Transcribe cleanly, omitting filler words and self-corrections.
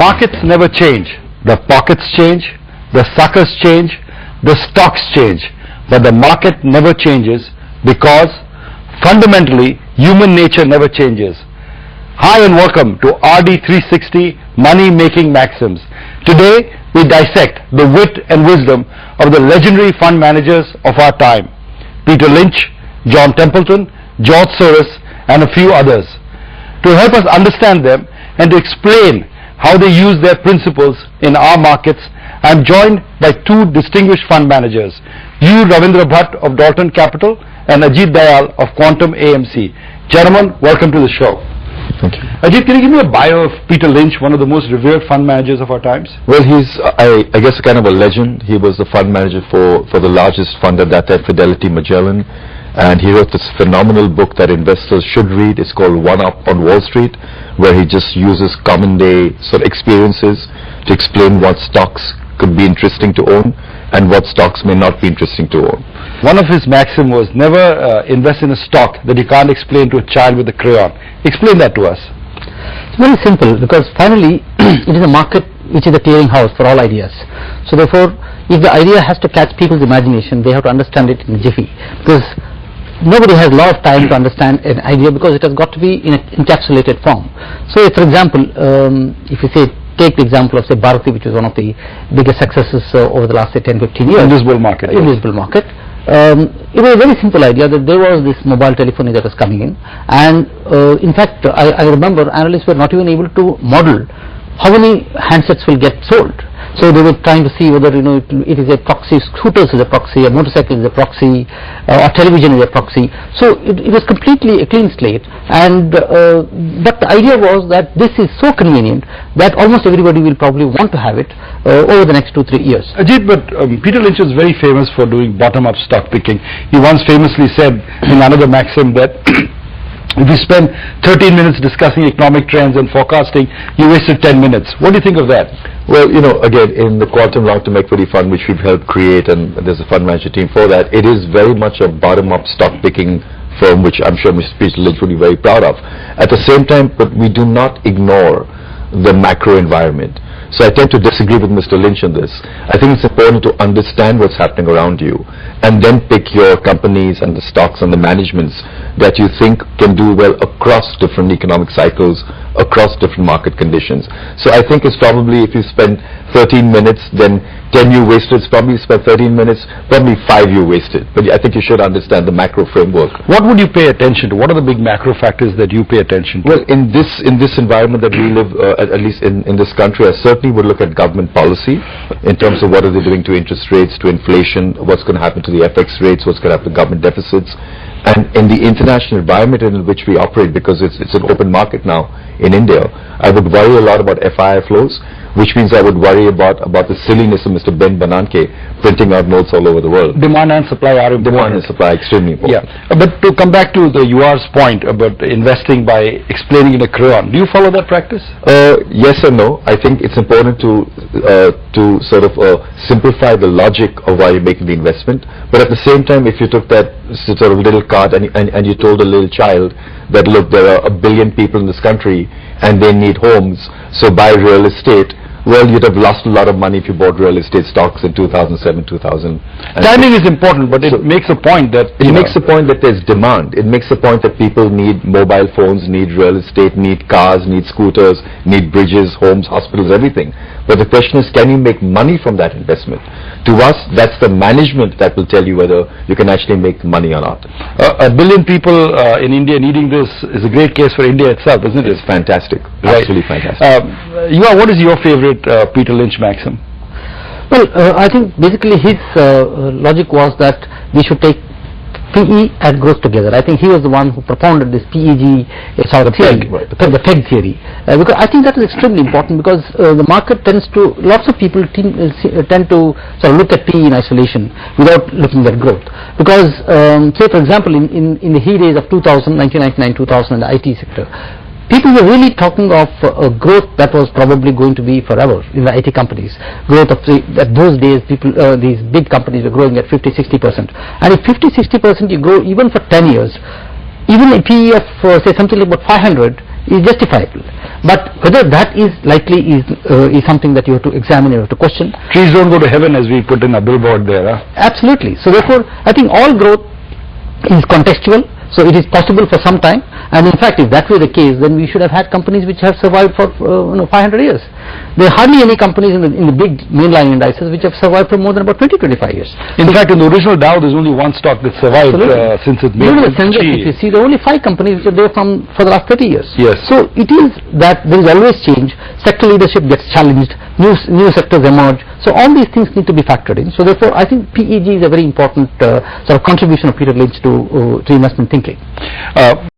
markets never change. The pockets change, the suckers change, the stocks change, but the market never changes because fundamentally human nature never changes. Hi and welcome to RD360 Money Making Maxims. Today we dissect the wit and wisdom of the legendary fund managers of our time. Peter Lynch, John Templeton, George Soros and a few others. To help us understand them and to explain how they use their principles in our markets, I am joined by two distinguished fund managers, U. Ravindra Bhatt of Dalton Capital and Ajit Dayal of Quantum AMC. Gentlemen, welcome to the show. Thank you. Ajit, can you give me a bio of Peter Lynch, one of the most revered fund managers of our times? Well, he's, I guess, kind of a legend. He was the fund manager for the largest fund at that time, Fidelity Magellan. And he wrote this phenomenal book that investors should read. It's called One Up on Wall Street, where he just uses common day sort of experiences to explain what stocks could be interesting to own and what stocks may not be interesting to own. One of his maxims was never invest in a stock that you can't explain to a child with a crayon. Explain that to us. It's very simple, because finally it is a market which is a clearing house for all ideas. So therefore, if the idea has to catch people's imagination, they have to understand it in a jiffy, because nobody has a lot of time to understand an idea because it has got to be in an encapsulated form. So for example, if you say, take the example of say Bharati, which was one of the biggest successes over the last say 10-15 years. In this bull market. In this bull market. It was a very simple idea that there was this mobile telephony that was coming in, and in fact I remember analysts were not even able to model how many handsets will get sold. So they were trying to see whether it is a proxy, scooters is a proxy, a motorcycle is a proxy, or television is a proxy. So it was completely a clean slate, and but the idea was that this is so convenient that almost everybody will probably want to have it over the next 2-3 years. Ajit, but Peter Lynch is very famous for doing bottom-up stock picking. He once famously said in another maxim that if you spend 13 minutes discussing economic trends and forecasting, you wasted 10 minutes. What do you think of that? Well, again, in the Quantum Long-Term Equity Fund, which we've helped create, and there's a fund manager team for that, it is very much a bottom-up stock picking firm, which I'm sure Mr. Peter Lynch would be very proud of. At the same time, but we do not ignore the macro environment. So I tend to disagree with Mr. Lynch on this. I think it's important to understand what's happening around you and then pick your companies and the stocks and the managements that you think can do well across different economic cycles, across different market conditions. So I think it's probably, if you spend 13 minutes, then 10 you wasted. It's probably spent 13 minutes, probably 5 you wasted. But I think you should understand the macro framework. What would you pay attention to? What are the big macro factors that you pay attention to? Well, in this environment that we live, at least in this country, I certainly would look at government policy in terms of what are they doing to interest rates, to inflation, what's going to happen to the FX rates, what's going to happen to government deficits. And in the international environment in which we operate, because it's an open market now in India, I would worry a lot about FII flows, which means I would worry about the silliness of Mr. Ben Bernanke printing out notes all over the world. Demand and supply are important. Demand and supply, extremely important. Yeah, but to come back to the UR's point about investing by explaining in a crayon, do you follow that practice? Yes and no. I think it's important to sort of simplify the logic of why you're making the investment. But at the same time, if you took that sort of little card and you told a little child that, look, there are 1 billion people in this country and they need homes, so buy real estate, well, you'd have lost a lot of money if you bought real estate stocks in 2007, 2000. Timing is important, but it makes a point that... It makes a point that there's demand. It makes a point that people need mobile phones, need real estate, need cars, need scooters, need bridges, homes, hospitals, everything. But the question is, can you make money from that investment? To us, that's the management that will tell you whether you can actually make money or not. 1 billion people in India needing this is a great case for India itself, isn't it? It's fantastic. Right. Absolutely fantastic. What is your favorite Peter Lynch maxim? Well, I think basically his logic was that we should take PE and growth together. I think he was the one who propounded this PEG sort of theory, the PEG theory, because I think that is extremely important, because the market tends to, lots of people tend to sort of look at PE in isolation without looking at growth. Because say for example in the heydays of 2000, 1999, 2000 in the IT sector, people were really talking of a growth that was probably going to be forever in the IT companies. Growth of at those days, people, these big companies were growing at 50-60%. And if 50-60% you grow even for 10 years, even a PE of say something like about 500 is justifiable. But whether that is likely is something that you have to examine, you have to question. Trees don't go to heaven, as we put in a billboard there. Huh? Absolutely. So therefore, I think all growth is contextual. So it is possible for some time, and in fact, if that were the case, then we should have had companies which have survived for 500 years. There are hardly any companies in the big mainline indices which have survived for more than about 20-25 years. In fact, in the original Dow, there's only one stock that survived since it made Even the Sensex, if you see, there are only 5 companies which are there for the last 30 years. Yes. So it is that there is always change. Sector leadership gets challenged. New sectors emerge. So all these things need to be factored in. So therefore, I think PEG is a very important sort of contribution of Peter Lynch to investment thinking.